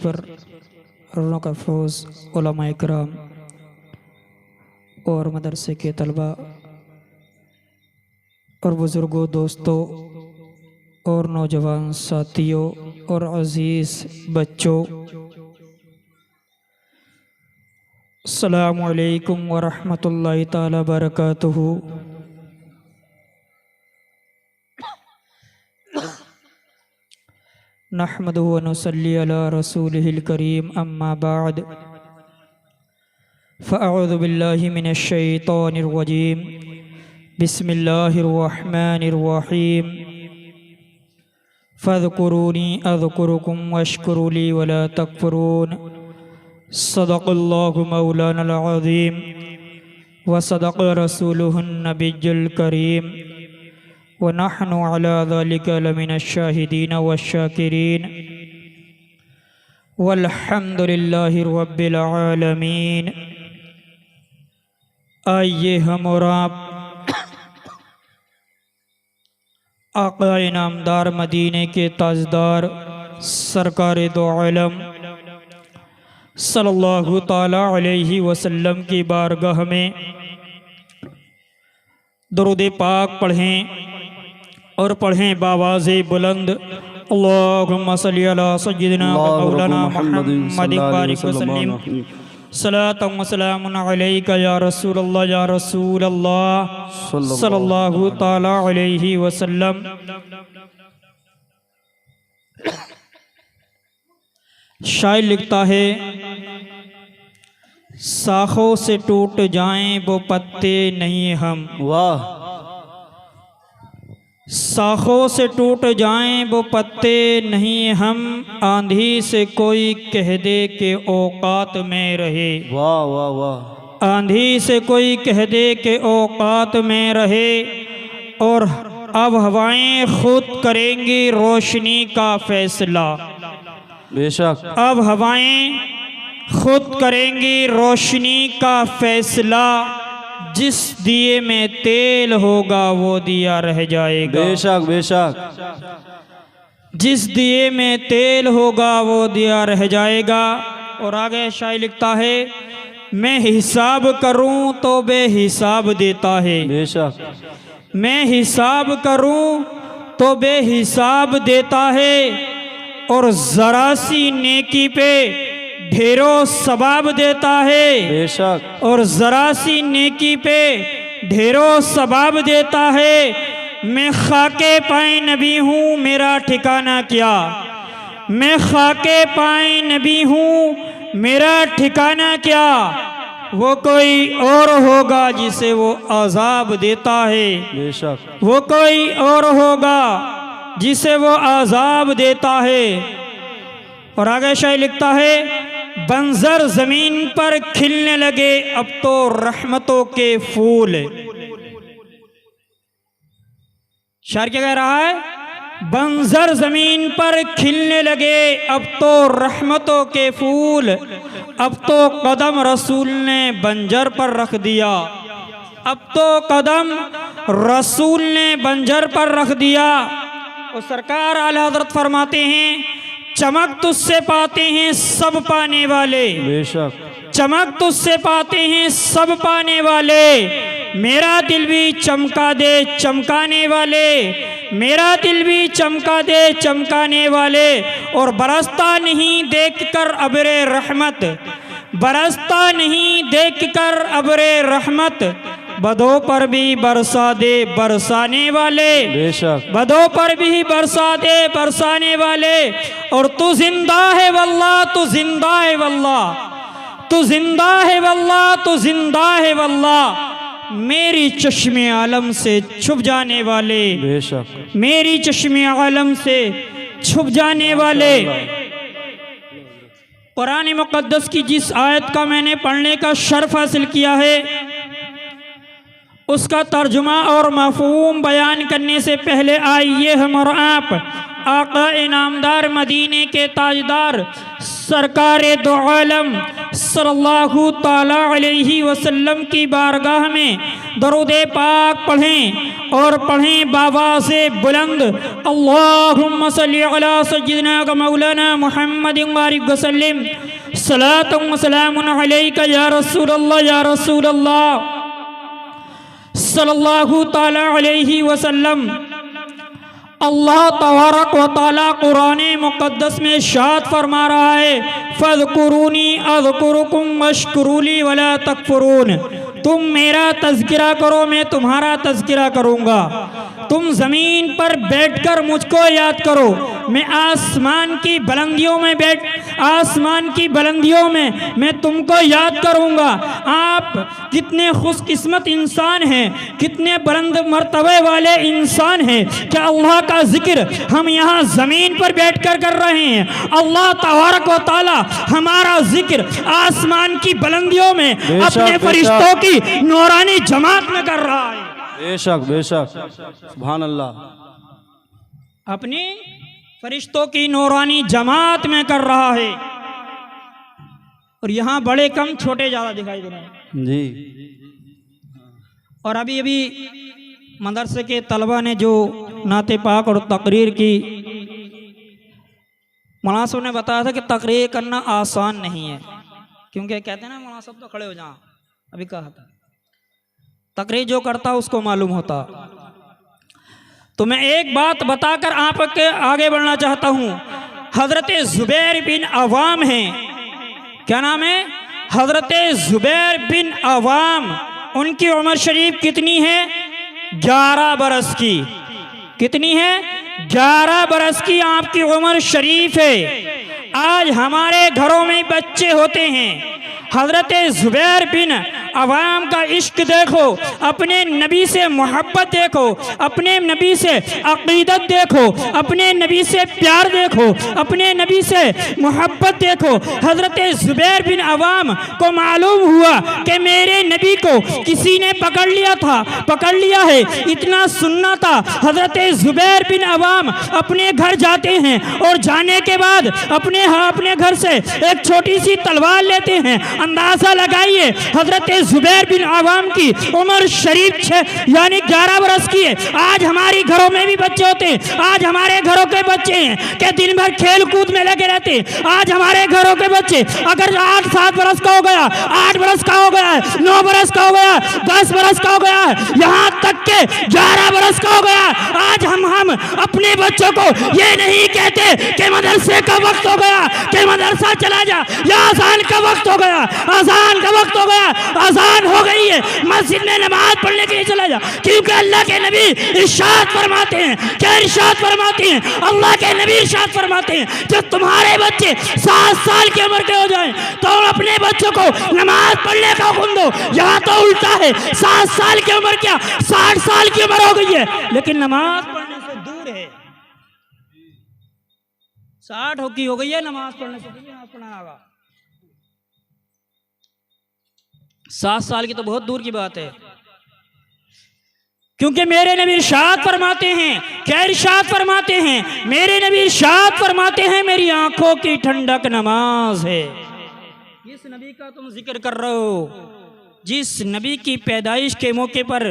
पर रौनक अफरोज़ उलमा इकराम और मदरसे के तलबा और बुज़ुर्गों, दोस्तों और नौजवान साथियों और अज़ीज़ बच्चों, अस्सलामु अलैकुम व रहमतुल्लाहि ताला बरकातुहू। नहमदुहु व नुसल्ली अला रसूलिहिल करीम, अम्मा बाद, फ़अऊज़ु बिल्लाहि मिनश शैतानिर रजीम, बिस्मिल्लाहिर रहमानिर रहीम। फ़ज़कुरूनी अज़कुरुकुम वश्कुरू ली वला तकफ़ुरून। सदक़ल्लाहु मौलानल अज़ीम व सदक़ रसूलुहुन नबियुल करीम व नहनु अला ज़ालिका लमिनश शाहिदीन वश्शाकिरीन वल्हम्दुलिल्लाहि रब्बिल आलमीन। आइए हम और आप आक़ा इनामदार मदीने के ताजदार सरकार दो आलम सल्लल्लाहु ताला अलैहि वसल्लम की बारगाह में दुरूद पाक पढ़ें और पढ़ें बावाज़े बुलंद, अल्लाहुम्मा सल्ली अला सय्यिदिना व मौलाना मुहम्मदिन बारिक वसल्लिम। सलातun व सलामुन अलैका या रसूलल्लाह या रसूलल्लाह सल्लल्लाहु ताला अलैहि वसल्लम। शायर लिखता है, शाखों से टूट जाएं वो पत्ते नहीं हम। वाह। शाखों से टूट जाएं वो पत्ते नहीं हम, आंधी से कोई कह दे के औकात में रहे। वाह वाह वाह। आंधी से कोई कह दे के औकात में रहे, और अब हवाएं खुद करेंगी रोशनी का फैसला। बेशक। अब हवाएं खुद करेंगी रोशनी का फैसला, जिस दिए में तेल होगा वो दिया रह जाएगा। बेशक बेशक। जिस दिए में तेल होगा वो दिया रह जाएगा। और आगे शायर लिखता है, मैं हिसाब करूं तो बेहिसाब देता है। बेशक। मैं हिसाब करूं तो बेहिसाब देता है, और जरा सी नेकी पे ढेरों सवाब देता है। बेशक। और जरा सी नेकी पे ढेरों सवाब देता है। मैं खाके पाए नबी हूँ, मेरा ठिकाना क्या। मैं खाके पाए नबी हूँ, मेरा ठिकाना क्या। वो कोई और होगा जिसे वो अजाब देता है। बेशक। वो कोई और होगा जिसे वो अजाब देता है। और आगे शायर लिखता है, बंजर जमीन पर खिलने लगे अब तो रहमतों के फूल। शायर क्या कह रहा है, बंजर जमीन पर खिलने लगे अब तो रहमतों के फूल। अब तो कदम रसूल ने बंजर पर रख दिया। अब तो कदम रसूल ने बंजर पर रख दिया। और सरकार आला हज़रत फरमाते हैं, चमक तुझसे पाते हैं सब पाने वाले। बेशक। चमक तुझसे पाते हैं सब पाने वाले, मेरा दिल भी चमका दे चमकाने वाले। मेरा दिल भी चमका दे चमकाने वाले। और बरसता नहीं देखकर अबरे रहमत, बरसता नहीं देखकर अबरे रहमत, बदों पर भी बरसा दे बरसाने वाले। बेशक। बदों पर भी बरसा दे बरसाने वाले। और तू जिंदा है वल्लाह, तू जिंदा है वल्लाह, तू जिंदा है वल्लाह, तू जिंदा है वल्लाह, मेरी चश्मे आलम से छुप जाने वाले। बेशक। मेरी चश्मे आलम से छुप जाने वाले। कुरान मुक़द्दस की जिस आयत का मैंने पढ़ने का शर्फ हासिल किया है, उसका तर्जुमा और मफ़हूम बयान करने से पहले आइए हम और आप आका इनामदार मदीने के ताजदार सरकार दो आलम सल्लल्लाहु ताला अलैहि वसल्लम की बारगाह में दरूद पाक पढ़ें और पढ़ें बाबा से बुलंद अल्लाहुम्मा सल्ली अला सय्यिदिना व मौलाना मुहम्मदिन व सल्लिम सलातुन व सलामुन अलैका या रसूल अल्लाह सल्लल्लाहु ताला अलैहि वसल्लम। अल्लाह तबारक व तआला कुरान मुक़द्दस में इरशाद फरमा रहा है फ़ज़कुरूनी अज़कुरुकुम वश्कुरूली वला तकफुरून। तुम मेरा तज़किरा करो, मैं तुम्हारा तज़किरा करूँगा। तुम ज़मीन पर बैठकर मुझको याद करो, मैं आसमान की बुलंदियों में मैं तुमको याद करूँगा। आप कितने खुशकिस्मत इंसान हैं, कितने बुलंद मर्तबे वाले इंसान हैं कि अल्लाह का जिक्र हम यहाँ ज़मीन पर बैठकर कर रहे हैं। अल्लाह तबारक व तआला हमारा जिक्र आसमान की बुलंदियों में अपने फरिश्तों की नूरानी जमात में कर रहा है। बेशक बेशक, सुभान अल्लाह, अपनी फरिश्तों की नूरानी जमात में कर रहा है। और यहाँ बड़े कम छोटे ज़्यादा दिखाई दे रहे हैं जी। और अभी अभी मदरसे के तलबा ने जो नाते पाक और तकरीर की, मौलाना साहब ने बताया था कि तकरीर करना आसान नहीं है, क्योंकि कहते हैं ना मौलाना साहब तो खड़े हो जाओ, अभी कहा था तकरीर जो करता उसको मालूम होता। तो मैं एक बात बताकर आपके आगे बढ़ना चाहता हूँ। हज़रत ज़ुबैर बिन अवाम हैं, क्या नाम है? हज़रत ज़ुबैर बिन अवाम। उनकी उम्र शरीफ कितनी है? 11 बरस की। कितनी है? 11 बरस की आपकी उम्र शरीफ है। आज हमारे घरों में बच्चे होते हैं। हज़रत ज़ुबैर बिन अवाम का इश्क देखो, अपने नबी से मोहब्बत देखो, अपने नबी से अक़ीदत देखो, अपने नबी से प्यार देखो, अपने नबी से मोहब्बत देखो। हज़रत ज़ुबैर बिन अवाम को मालूम हुआ कि मेरे नबी को किसी ने पकड़ लिया है, इतना सुनना था। हज़रत ज़ुबैर बिन अवाम अपने घर जाते हैं और जाने के बाद अपने घर से एक छोटी सी तलवार लेते हैं। अंदाज़ा लगाइए, हज़रत ज़ुबैर बिन अवाम की उम्र शरीफ यानी 11 बरस की है। आज हमारी घरों में भी बच्चे होते हैं, आज हमारे घरों के बच्चे हैं कि दिन भर खेल कूद में लगे रहते हैं। आज हमारे घरों के बच्चे अगर 8-7 बरस का हो गया, 8 बरस का हो गया, 9 बरस का हो गया, 10 बरस का हो गया, यहाँ तक के 11 बरस का हो गया। आज हम अपने बच्चों को ये नहीं कहते कि मदरसे का वक्त हो गया, कि मदरसा चला जा, या अज़ान का वक्त हो गया, अज़ान का वक्त हो गया, अज़ान हो गई है, मस्जिद में नमाज पढ़ने के लिए चला जा। क्योंकि अल्लाह के नबी इरशाद फरमाते हैं, क्या इरशाद फरमाते हैं? अल्लाह के नबी इरशाद फरमाते हैं, जब तुम्हारे बच्चे 7 साल की उम्र के हो जाएं तो अपने बच्चों को नमाज पढ़ने का हुक्म दो। यहाँ तो उल्टा है, 7 साल की उम्र क्या 60 साल की उम्र हो गई है, लेकिन नमाज पढ़ने से दूर है। 60 की हो गई है, नमाज पढ़ने से नमाज पढ़ना होगा। 7 साल की तो बहुत दूर की बात है। क्योंकि मेरे नबी इरशाद फरमाते हैं, क्या इरशाद फरमाते हैं? मेरे नबी इरशाद फरमाते हैं, मेरी आंखों की ठंडक नमाज है। जिस नबी का तुम जिक्र कर रहे हो, जिस नबी की पैदाइश के मौके पर,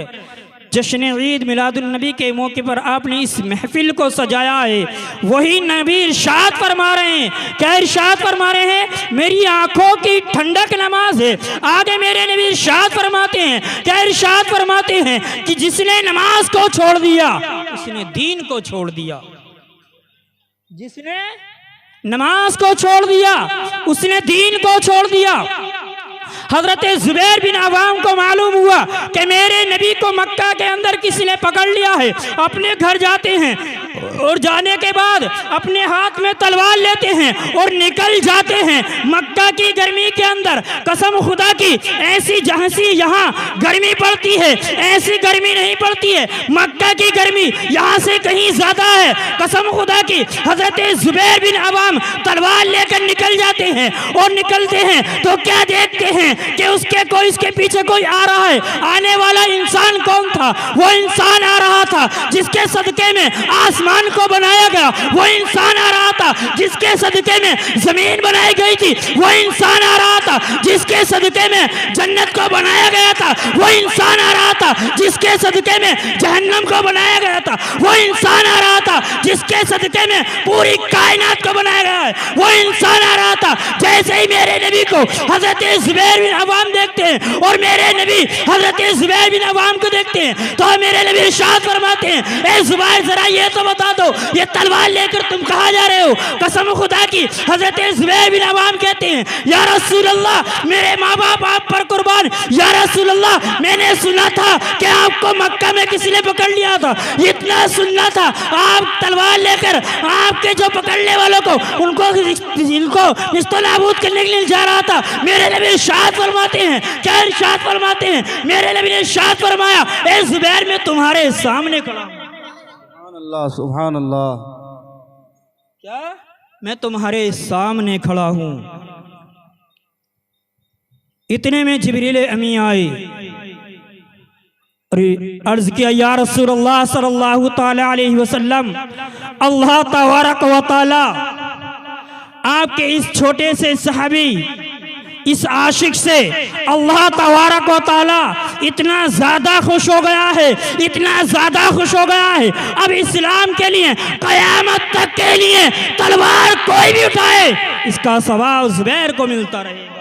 जश्न ईद मिलादुन नबी के मौके पर आपने इस महफिल को सजाया है, वही नबी इरशाद फरमा रहे हैं। क्या इरशाद फरमा रहे हैं? मेरी आंखों की ठंडक नमाज है। आगे मेरे नबी इरशाद फरमाते हैं, क्या इरशाद फरमाते हैं कि जिसने नमाज को छोड़ दिया उसने दीन को छोड़ दिया। जिसने नमाज को छोड़ दिया उसने दीन को छोड़ दिया। हज़रत ज़ुबैर बिन अवाम को मालूम हुआ कि मेरे नबी को मक्का के अंदर किसी ने पकड़ लिया है। अपने घर जाते हैं और जाने के बाद अपने हाथ में तलवार लेते हैं और निकल जाते हैं। मक्का की गर्मी के अंदर कसम खुदा की ऐसी जैसी यहाँ गर्मी पड़ती है ऐसी गर्मी नहीं पड़ती है। मक्का की गर्मी यहाँ से कहीं ज़्यादा है, कसम खुदा की। हज़रत ज़ुबैर बिन अवाम तलवार लेकर निकल जाते हैं और निकलते हैं तो क्या देखते हैं कि उसके पीछे कोई आ रहा है। आने वाला इंसान कौन था? वो इंसान आ रहा था जिसके सदके में आसमान को बनाया गया वो इंसान आ रहा था जिसके सदके में जमीन बनाई गई थी, वो इंसान आ रहा था जिसके सदके में जन्नत को बनाया गया था, वो इंसान आ रहा था जिसके सदके में जहन्नम को बनाया गया था, वो इंसान आ रहा था जिसके सदके में पूरी कायनात को बनाया गया है, वो इंसान आ रहा था। जैसे ही मेरे नबी को हजरत जुबैर बिन अवाम देखते हैं और मेरे नबी हजरत जुबैर बिन अवाम को देखते हैं तो मेरे नबी इरशाद फरमाते हैं, ए जुबैर जरा ये तो बता दो ये तलवार लेकर तुम कहाँ जा रहे हो? कसम खुदा की हजरत जुबैर बिन अवाम कहते हैं, या रसूल अल्लाह मेरे माँ बाप आप पर कुर्बान, या रसूल अल्लाह मैंने सुना था कि आपको मक्का में किसी ने पकड़ लिया था, इतना सुनना था आप तलवार लेकर आपके जो पकड़ने वालों को उनको इनको नाबूद करने के लिए जा रहा था। मेरे नबी इरशाद फरमाते हैं, क्या इरशाद फरमाते हैं? मेरे नबी ने इरशाद फरमाया, ए जुबैर मैं तुम्हारे सामने खड़ा हूं। सुभान अल्लाह, सुभान अल्लाह। क्या? मैं तुम्हारे सामने खड़ा हूं। इतने में जिब्रील अमी आए और अर्ज किया, या रसूलल्लाह सल्लल्लाहु ताला अलैहि वसल्लम, अल्लाह तबारक व तआला आपके इस छोटे से सहाबी इस आशिक से अल्लाह तबारक व तआला इतना ज़्यादा खुश हो गया है, इतना ज़्यादा खुश हो गया है, अब इस्लाम के लिए क़यामत तक के लिए तलवार कोई भी उठाए इसका सवाब जुबैर को मिलता रहेगा,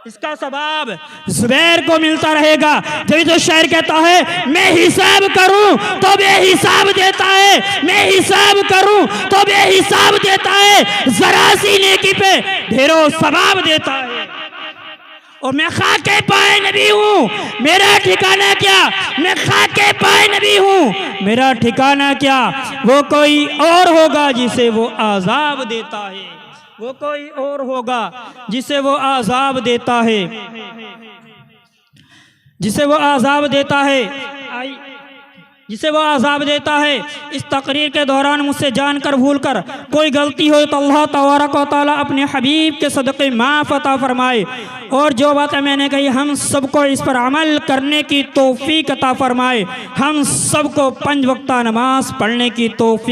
इसका सवाब जुबैर को मिलता रहेगा। जब तो शायर कहता है, मैं हिसाब करूं तो बेहिसाब देता है, मैं हिसाब करूं तो बेहिसाब देता है, जरा सी नेकी पे ढेरों सवाब देता है। और मैं खाके पाए नबी हूँ, मेरा ठिकाना क्या? मैं खाके पाए नबी हूँ, मेरा ठिकाना क्या? वो कोई और होगा जिसे वो आज़ाब देता है, वो कोई और होगा जिसे वो आज़ाब देता है, जिसे वो आज़ाब देता है, जिसे वो आज़ाब देता है। इस तकरीर के दौरान मुझसे जानकर भूलकर कोई गलती हो तो अल्लाह तबारक व तआला अपने हबीब के सदक़े माफ़ अता फरमाए, और जो बातें मैंने कही हम सबको इस पर अमल करने की तौफीक अता फरमाए, हम सबको 5 वक्ता नमाज पढ़ने की तौफीक